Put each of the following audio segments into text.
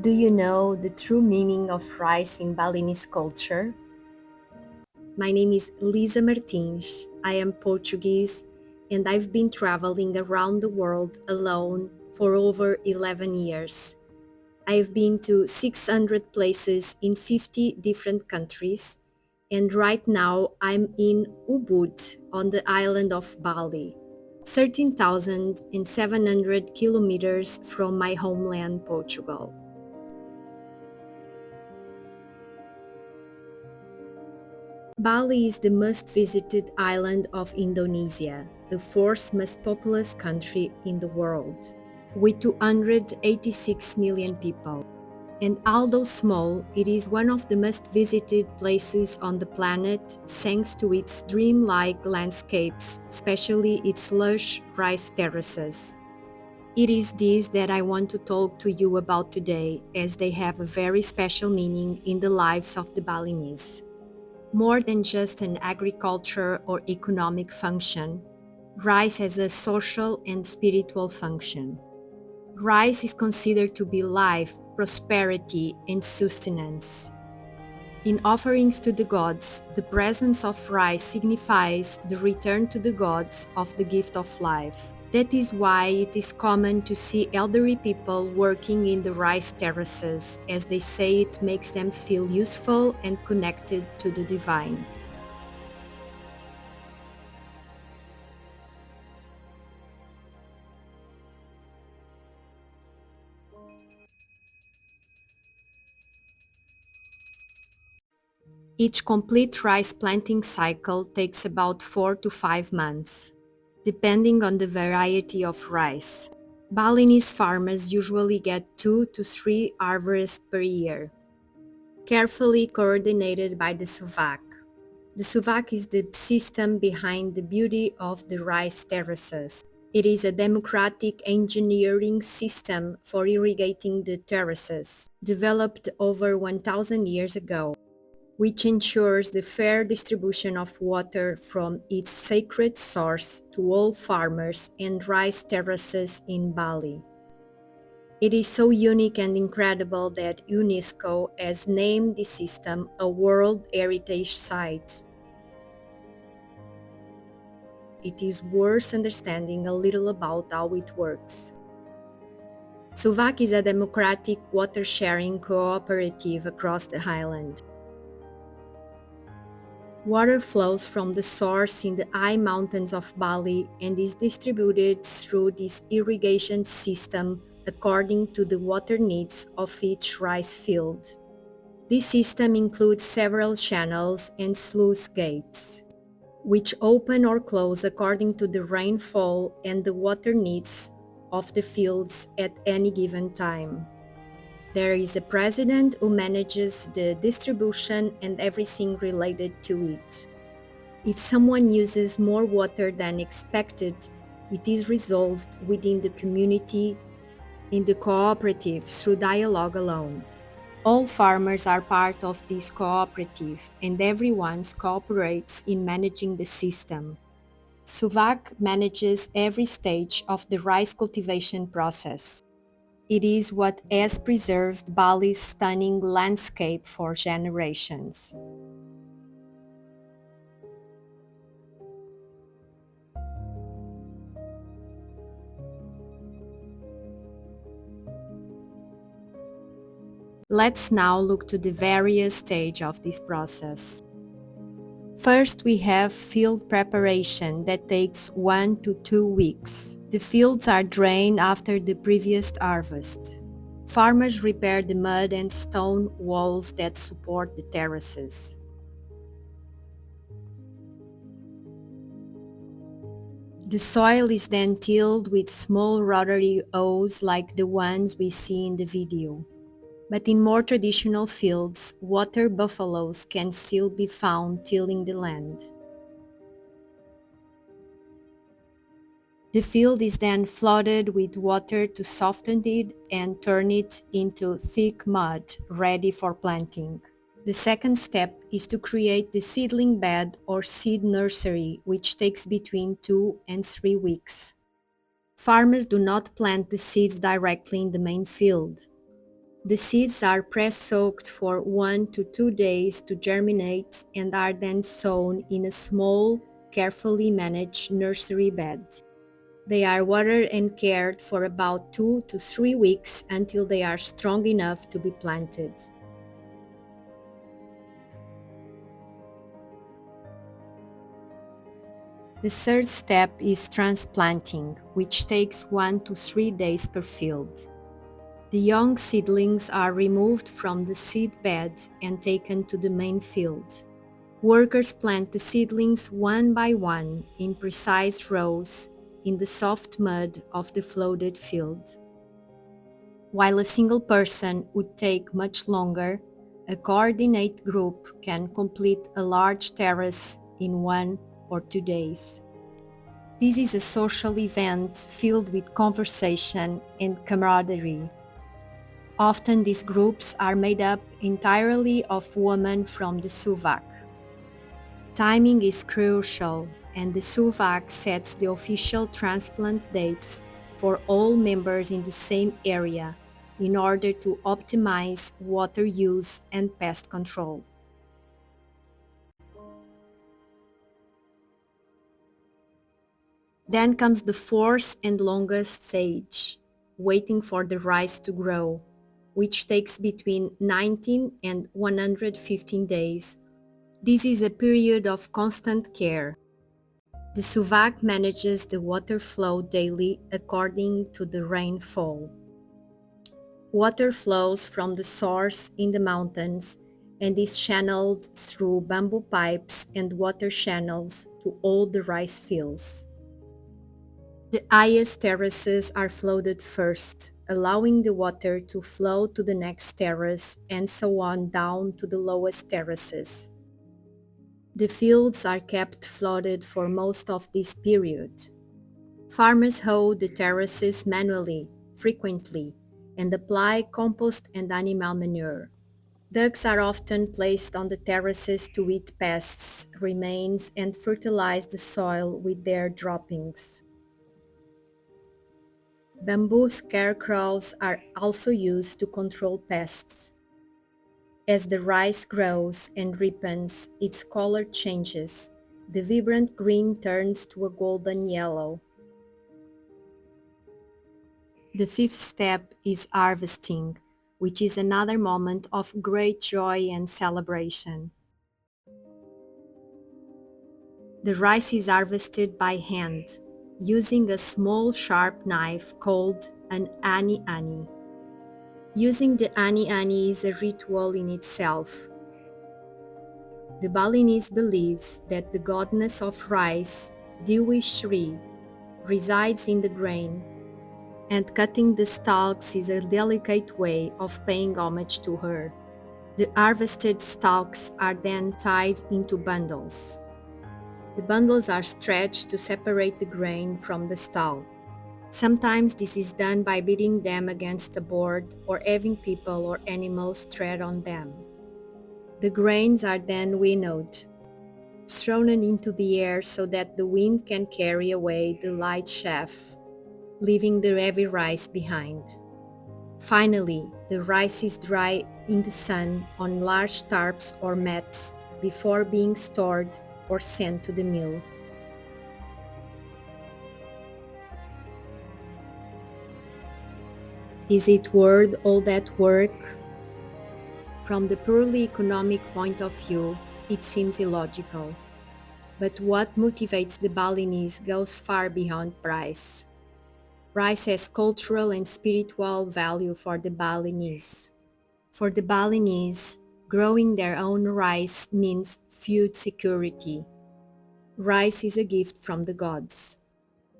Do you know the true meaning of rice in Balinese culture? My name is Liza Martins. I am Portuguese and I've been traveling around the world alone for over 11 years. I've been to 600 places in 50 different countries, and right now I'm in Ubud on the island of Bali, 13,700 kilometers from my homeland, Portugal. Bali is the most visited island of Indonesia, the fourth most populous country in the world, with 286 million people. And although small, it is one of the most visited places on the planet thanks to its dreamlike landscapes, especially its lush rice terraces. It is these that I want to talk to you about today, as they have a very special meaning in the lives of the Balinese. More than just an agriculture or economic function, rice has a social and spiritual function. Rice is considered to be life, prosperity, and sustenance. In offerings to the gods, the presence of rice signifies the return to the gods of the gift of life. That is why it is common to see elderly people working in the rice terraces, as they say it makes them feel useful and connected to the divine. Each complete rice planting cycle takes about 4 to 5 months, depending on the variety of rice. Balinese farmers usually get 2 to 3 harvests per year, carefully coordinated by the Subak. The Subak is the system behind the beauty of the rice terraces. It is a democratic engineering system for irrigating the terraces, developed over 1,000 years ago, which ensures the fair distribution of water from its sacred source to all farmers and rice terraces in Bali. It is so unique and incredible that UNESCO has named this system a World Heritage Site. It is worth understanding a little about how it works. Subak is a democratic water-sharing cooperative across the island. Water flows from the source in the high mountains of Bali and is distributed through this irrigation system according to the water needs of each rice field. This system includes several channels and sluice gates, which open or close according to the rainfall and the water needs of the fields at any given time. There is a president who manages the distribution and everything related to it. If someone uses more water than expected, it is resolved within the community in the cooperative through dialogue alone. All farmers are part of this cooperative and everyone cooperates in managing the system. Subak manages every stage of the rice cultivation process. It is what has preserved Bali's stunning landscape for generations. Let's now look to the various stages of this process. First, we have field preparation that takes 1 to 2 weeks. The fields are drained after the previous harvest. Farmers repair the mud and stone walls that support the terraces. The soil is then tilled with small rotary hoes like the ones we see in the video. But in more traditional fields, water buffaloes can still be found tilling the land. The field is then flooded with water to soften it and turn it into thick mud, ready for planting. The second step is to create the seedling bed or seed nursery, which takes between 2 and 3 weeks. Farmers do not plant the seeds directly in the main field. The seeds are press-soaked for 1 to 2 days to germinate and are then sown in a small, carefully managed nursery bed. They are watered and cared for about 2 to 3 weeks until they are strong enough to be planted. The third step is transplanting, which takes 1 to 3 days per field. The young seedlings are removed from the seed bed and taken to the main field. Workers plant the seedlings one by one in precise rows in the soft mud of the flooded field. While a single person would take much longer, a coordinate group can complete a large terrace in 1 or 2 days. This is a social event filled with conversation and camaraderie. Often these groups are made up entirely of women from the Subak. Timing is crucial, and the Subak sets the official transplant dates for all members in the same area in order to optimize water use and pest control. Then comes the fourth and longest stage, waiting for the rice to grow, which takes between 19 and 115 days. This is a period of constant care. The Subak manages the water flow daily according to the rainfall. Water flows from the source in the mountains and is channeled through bamboo pipes and water channels to all the rice fields. The highest terraces are flooded first, allowing the water to flow to the next terrace and so on down to the lowest terraces. The fields are kept flooded for most of this period. Farmers hoe the terraces manually, frequently, and apply compost and animal manure. Ducks are often placed on the terraces to eat pests, remains, and fertilize the soil with their droppings. Bamboo scarecrows are also used to control pests. As the rice grows and ripens, its color changes. The vibrant green turns to a golden yellow. The fifth step is harvesting, which is another moment of great joy and celebration. The rice is harvested by hand, using a small sharp knife called an ani-ani. Using the ani-ani is a ritual in itself. The Balinese believes that the goddess of rice, Dewi Shri, resides in the grain, and cutting the stalks is a delicate way of paying homage to her. The harvested stalks are then tied into bundles. The bundles are stretched to separate the grain from the stalk. Sometimes this is done by beating them against a board or having people or animals tread on them. The grains are then winnowed, thrown into the air so that the wind can carry away the light chaff, leaving the heavy rice behind. Finally, the rice is dried in the sun on large tarps or mats before being stored or sent to the mill. Is it worth all that work? From the purely economic point of view, it seems illogical. But what motivates the Balinese goes far beyond price. Rice has cultural and spiritual value for the Balinese. For the Balinese, growing their own rice means food security. Rice is a gift from the gods.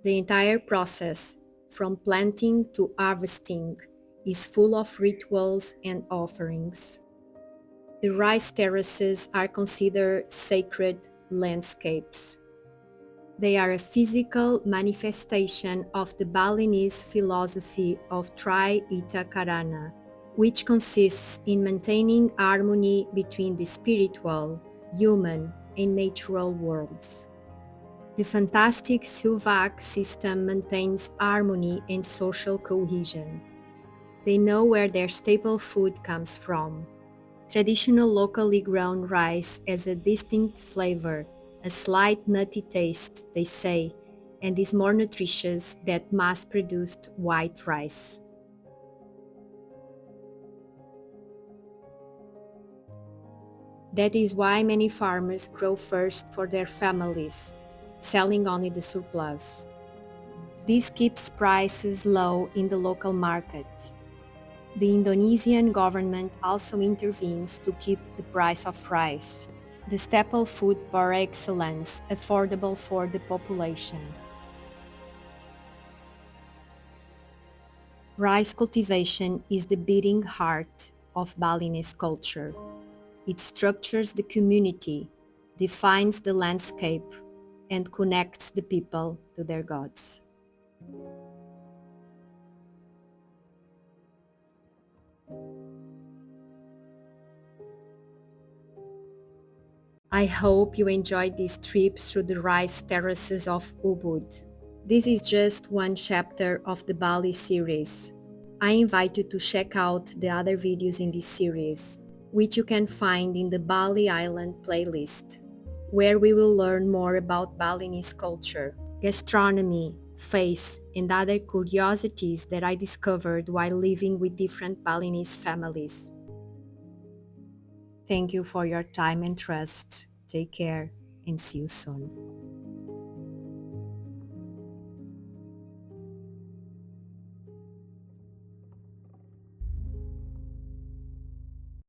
The entire process, from planting to harvesting, is full of rituals and offerings. The rice terraces are considered sacred landscapes. They are a physical manifestation of the Balinese philosophy of Tri-Ita Karana, which consists in maintaining harmony between the spiritual, human, and natural worlds. The fantastic Subak system maintains harmony and social cohesion. They know where their staple food comes from. Traditional locally grown rice has a distinct flavor, a slight nutty taste, they say, and is more nutritious than mass-produced white rice. That is why many farmers grow first for their families, selling only the surplus. This keeps prices low in the local market. The Indonesian government also intervenes to keep the price of rice, the staple food par excellence, affordable for the population. Rice cultivation is the beating heart of Balinese culture. It structures the community, defines the landscape, and connects the people to their gods. I hope you enjoyed this trip through the Rice Terraces of Ubud. This is just one chapter of the Bali series. I invite you to check out the other videos in this series, which you can find in the Bali Island playlist, where we will learn more about Balinese culture, gastronomy, faith, and other curiosities that I discovered while living with different Balinese families. Thank you for your time and trust. Take care and see you soon.